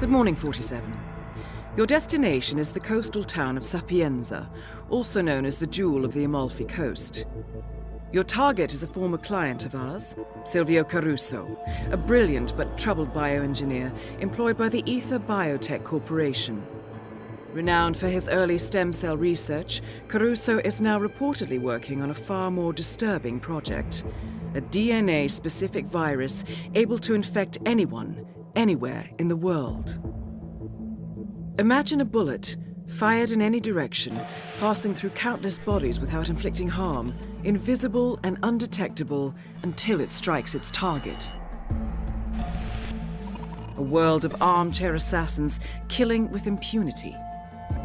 Good morning, 47. Your destination is the coastal town of Sapienza, also known as the Jewel of the Amalfi Coast. Your target is a former client of ours, Silvio Caruso, a brilliant but troubled bioengineer employed by the Ether Biotech Corporation. Renowned for his early stem cell research, Caruso is now reportedly working on a far more disturbing project, a DNA-specific virus able to infect anyone, anywhere in the world. Imagine a bullet, fired in any direction, passing through countless bodies without inflicting harm, invisible and undetectable until it strikes its target. A world of armchair assassins killing with impunity.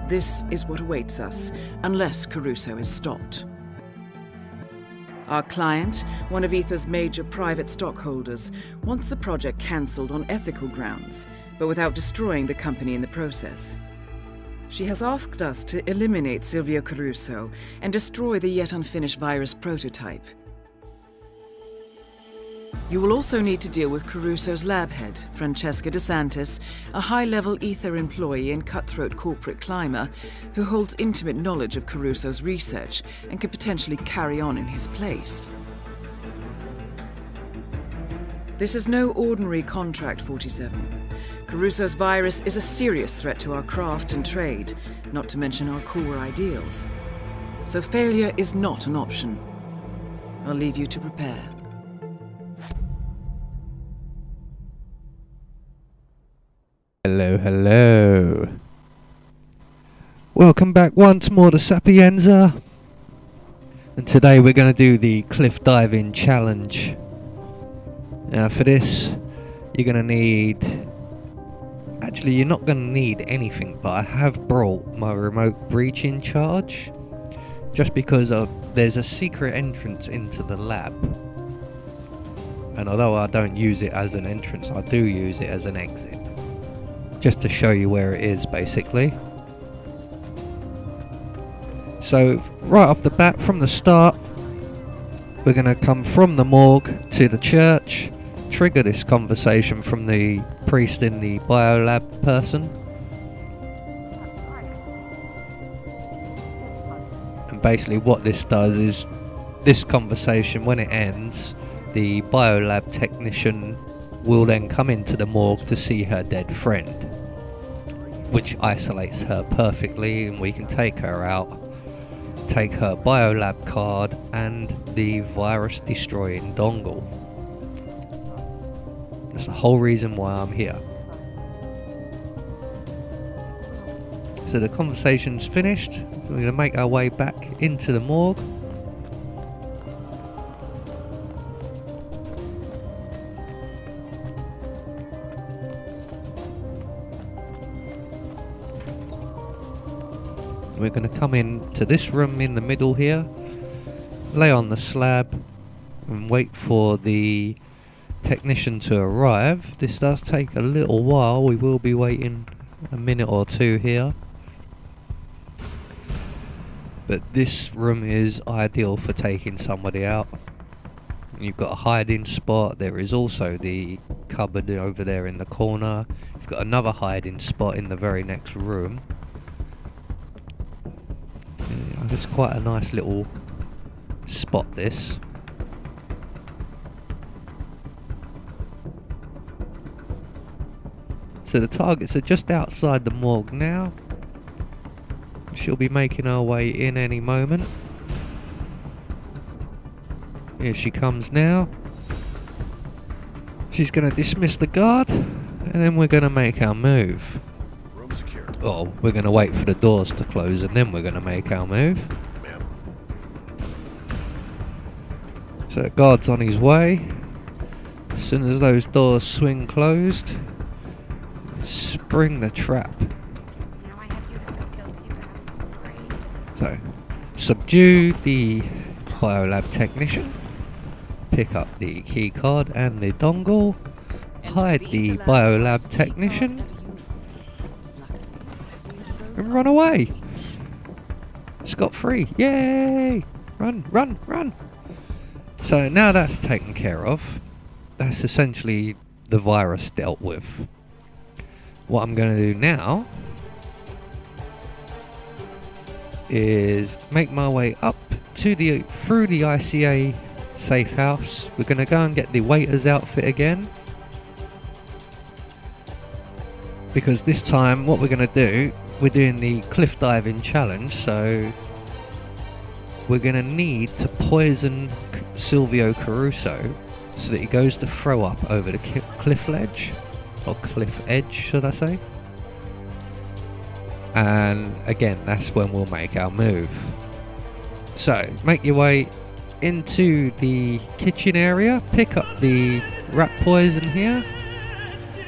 This is what awaits us, unless Caruso is stopped. Our client, one of Ether's major private stockholders, wants the project cancelled on ethical grounds, but without destroying the company in the process. She has asked us to eliminate Silvio Caruso and destroy the yet unfinished virus prototype. You will also need to deal with Caruso's lab head, Francesca DeSantis, a high-level Ether employee and cutthroat corporate climber who holds intimate knowledge of Caruso's research and could potentially carry on in his place. This is no ordinary contract, 47. Caruso's virus is a serious threat to our craft and trade, not to mention our core ideals. So failure is not an option. I'll leave you to prepare. Hello, hello. Welcome back once more to Sapienza. And today we're going to do the cliff diving challenge. Now for this, you're going to need... Actually, you're not going to need anything, but I have brought my remote breaching charge. Just because there's a secret entrance into the lab. And although I don't use it as an entrance, I do use it as an exit. Just to show you where it is, basically. So, right off the bat, from the start, we're going to come from the morgue to the church, trigger this conversation from the priest in the biolab person. And basically what this does is, this conversation, when it ends, the biolab technician will then come into the morgue to see her dead friend, which isolates her perfectly, and we can take her out, take her biolab card and the virus destroying dongle. That's the whole reason why I'm here. So the conversation's finished. We're going to make our way back into the morgue. We're going to come in to this room in the middle here, lay on the slab and wait for the technician to arrive. This does take a little while. We will be waiting a minute or two here. But this room is ideal for taking somebody out. You've got a hiding spot. There is also the cupboard over there in the corner. You've got another hiding spot in the very next room. It's quite a nice little spot, this. So the targets are just outside the morgue now. She'll be making her way in any moment. Here she comes now. She's going to dismiss the guard, and then we're going to make our move. Room secure. Oh, we're going to wait for the doors to close, and then we're going to make our move. Ma'am. So the guard's on his way. As soon as those doors swing closed, spring the trap. Now I have you to feel guilty about. Great. So, subdue the biolab technician, pick up the key card and the dongle, hide the biolab technician, and run away. Scot-free. Yay! Run, run, run! So now that's taken care of, that's essentially the virus dealt with. what I'm going to do now is make my way up to through the ICA safe house. We're going to go and get the waiter's outfit again, because this time what we're going to do, we're doing the cliff diving challenge, so we're going to need to poison Silvio Caruso so that he goes to throw up over the cliff ledge, or cliff edge should I say. And again, that's when we'll make our move. So make your way into the kitchen area, pick up the rat poison here,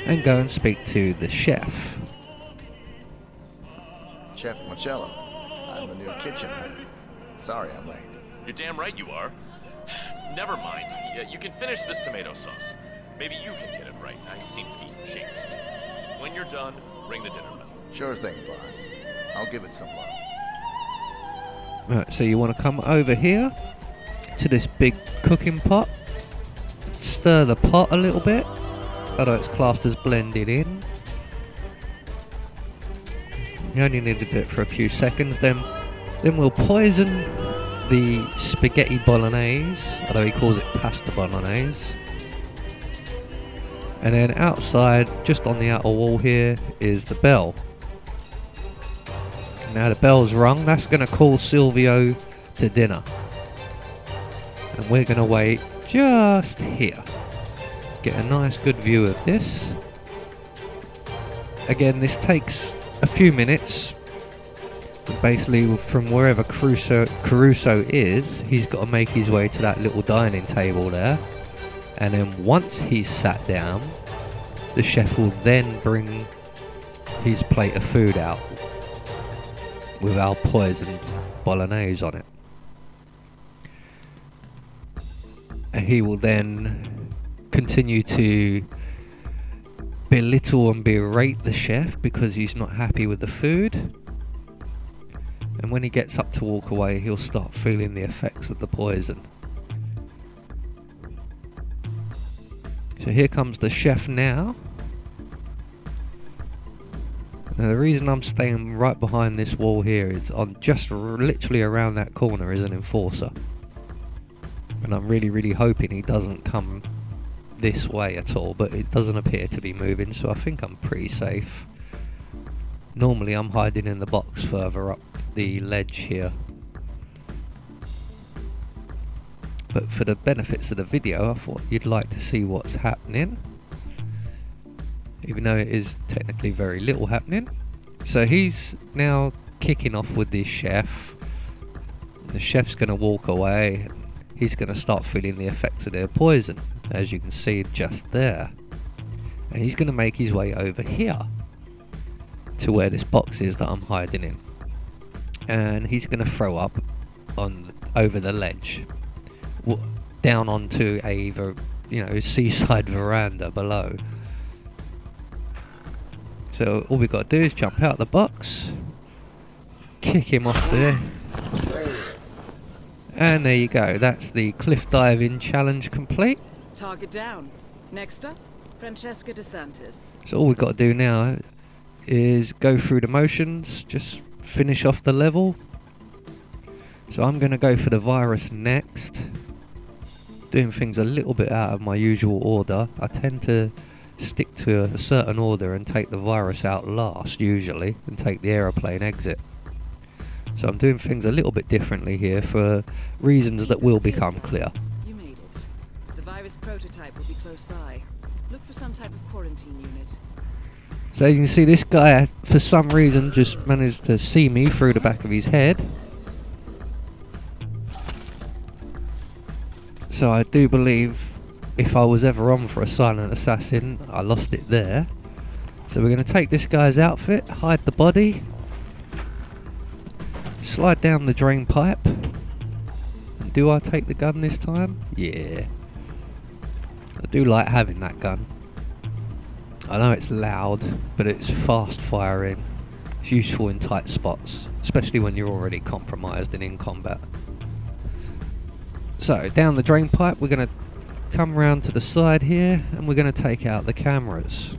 and go and speak to the chef. Chef Marcello, I'm the new kitchen head. Sorry I'm late. You're damn right you are. Never mind. You can finish this tomato sauce. Maybe you can get it right. I seem to be jinxed. When you're done, ring the dinner bell. Sure thing, boss. I'll give it some love. Right, so you want to come over here to this big cooking pot. Stir the pot a little bit, although it's classed as blended in. You only need to do it for a few seconds, then we'll poison the spaghetti bolognese, although he calls it pasta bolognese. And then outside, just on the outer wall here, is the bell. Now the bell's rung, that's going to call Silvio to dinner. And we're going to wait just here. Get a nice good view of this. Again, this takes a few minutes. Basically, from wherever Caruso is, he's got to make his way to that little dining table there. And then once he's sat down, the chef will then bring his plate of food out with our poisoned bolognese on it. And he will then continue to belittle and berate the chef because he's not happy with the food. And when he gets up to walk away, he'll start feeling the effects of the poison. So here comes the chef now. Now the reason I'm staying right behind this wall here is on just literally around that corner is an enforcer. And I'm really hoping he doesn't come this way at all, but it doesn't appear to be moving, so I think I'm pretty safe. Normally I'm hiding in the box further up the ledge here. But for the benefits of the video, I thought you'd like to see what's happening, even though it is technically very little happening. So he's now kicking off with this chef. The chef's going to walk away. He's going to start feeling the effects of their poison, as you can see just there. And he's going to make his way over here to where this box is that I'm hiding in. And he's going to throw up over the ledge, down onto a seaside veranda below. So all we've got to do is jump out the box, kick him off there, and there you go. That's the cliff diving challenge complete. Target down. Next up, Francesca DeSantis. So all we've got to do now is go through the motions, just finish off the level. So I'm going to go for the virus next, doing things a little bit out of my usual order. I tend to stick to a certain order and take the virus out last usually, and take the aeroplane exit. So I'm doing things a little bit differently here for reasons that will become clear. You made it. The virus prototype will be close by. Look for some type of quarantine unit. So you can see this guy, for some reason, just managed to see me through the back of his head. So I do believe if I was ever on for a silent assassin, I lost it there. So we're going to take this guy's outfit, hide the body, slide down the drain pipe. And do I take the gun this time? Yeah. I do like having that gun. I know it's loud, but it's fast firing. It's useful in tight spots, especially when you're already compromised and in combat. So down the drain pipe, we're going to come round to the side here, and we're going to take out the cameras.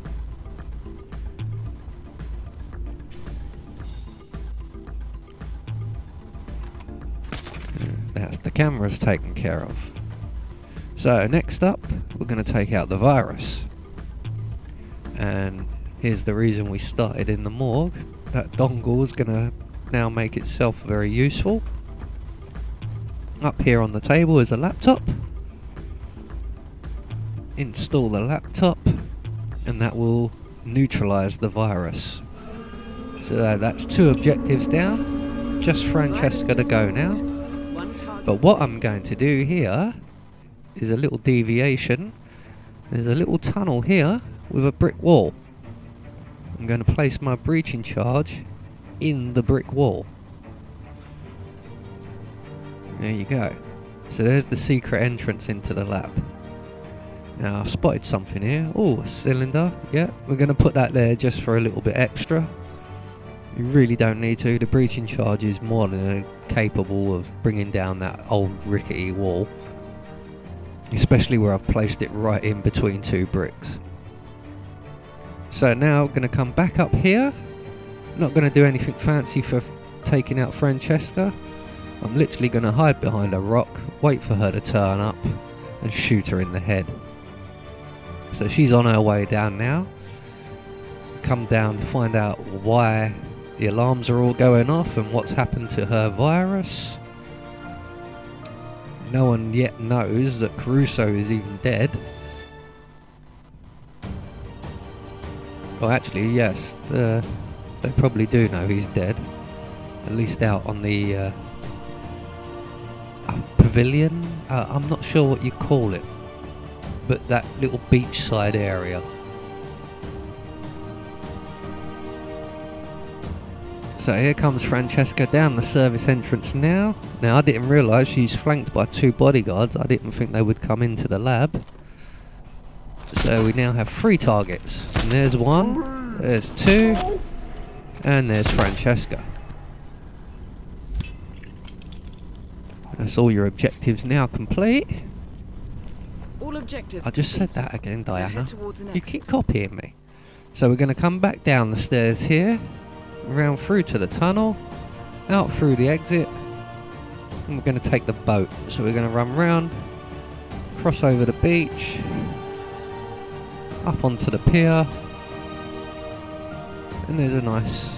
That's the cameras taken care of. So next up, we're going to take out the virus. And here's the reason we started in the morgue. That dongle is going to now make itself very useful. Up here on the table is a laptop. Install the laptop, and that will neutralize the virus. So that's 2 objectives down. Just Francesca to go now. But what I'm going to do here is a little deviation. There's a little tunnel here with a brick wall. I'm going to place my breaching charge in the brick wall. There you go. So there's the secret entrance into the lab. Now I've spotted something here. Oh, a cylinder. Yeah, we're going to put that there just for a little bit extra. You really don't need to. The breaching charge is more than capable of bringing down that old rickety wall. Especially where I've placed it right in between 2 bricks. So now I'm going to come back up here. Not going to do anything fancy for taking out Francesca. I'm literally going to hide behind a rock, wait for her to turn up, and shoot her in the head. So she's on her way down now. Come down to find out why the alarms are all going off and what's happened to her virus. No one yet knows that Caruso is even dead. Well, actually, yes, they probably do know he's dead. At least out on the pavilion. I'm not sure what you call it, but that little beachside area. So here comes Francesca down the service entrance now. Now I didn't realise she's flanked by 2 bodyguards. I didn't think they would come into the lab. So we now have 3 targets. And there's 1, there's 2, and there's Francesca. That's all your objectives now complete. All objectives I just said complete. that again, Now Diana. head towards an You exit. keep copying me. So we're going to come back down the stairs here, round through to the tunnel, out through the exit, and we're going to take the boat. So we're going to run round, cross over the beach, up onto the pier, and there's a nice,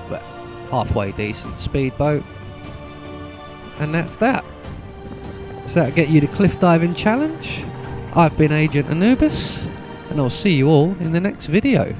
well, halfway decent speedboat, and that's that. So that'll get you the cliff diving challenge. I've been Agent Anubis, and I'll see you all in the next video.